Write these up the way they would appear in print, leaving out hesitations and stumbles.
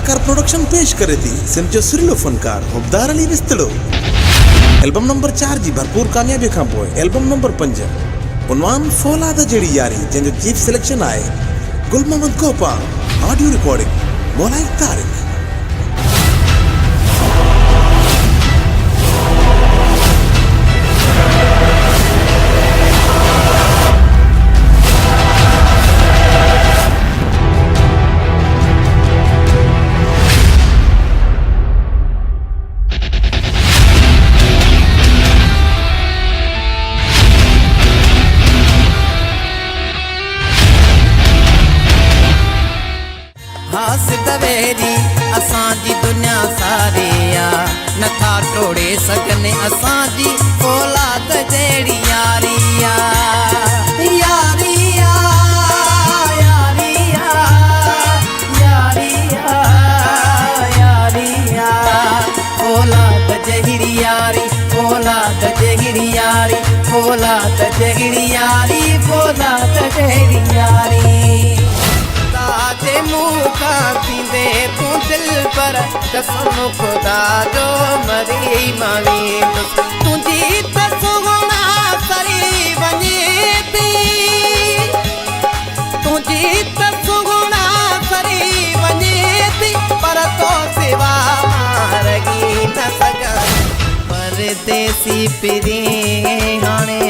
कलाकार प्रोडक्शन पेश करे थी सिंध जो सुरीलो फनकार हुबदार अली विस्तड़ो। एल्बम नंबर 4 जी भरपूर कामयाबी खां पोइ एल्बम नंबर 5 उनवान फौलाद जहिड़ी यारी जंहिंजो चीफ सिलेक्शन आहे गुल मोहम्मद गोपाल। Audio recording Maulai Tariq. सवेरी असांजी दुनिया सारे नथा टोड़े सघनि असांजी औलाद जहिड़ी यारी यारी औलाद जहिड़ी यारी औलाद जहिड़ी यारी औलाद जहिड़ी यारी औलाद जहिड़ी यारी मुखा थींदे तू दिल पर कसम खुदा जो मरी मावी तुझी तसुगुना सरी वञे थी तुझी तसुगुना सरी वञे थी पर तो सिवा मारगी न सघां परदेसी पिरी हाणे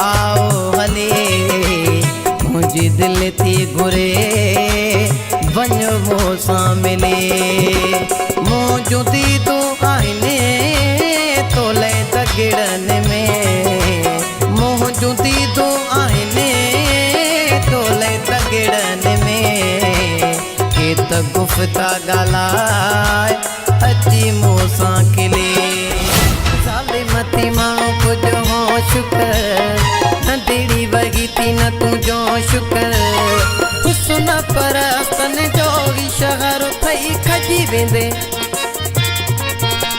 आओ हले मुंहिंजी दिल थी घुरे वञो मूंसां मिले मौजूदी तूं आईने तोले दगिड़नि में मौजूदी तूं आईने तोले दगिड़नि में के त गुफ़्ता ॻाल्हाए अची मूंसां खिले ज़ालिमती माण्हू कुझु हो शुक्र न दिड़ी वगी थी न तुंहिंजो शुक्र हुस्न परस्तन जो इशहर थई खजी वेंदे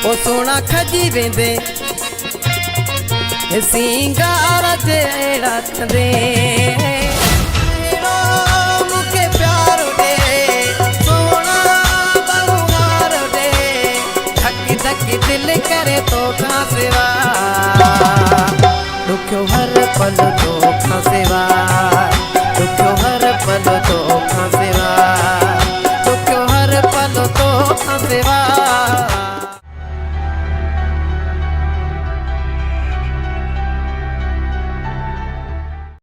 ओ सोना खजी वेंदे सिंगार जे अहिड़ा कंदे मूंखे प्यार ॾे सोना बहुमार ॾे धक धक दिल करे तोखां सिवा ॾुखियो हर पल तोखां सिवा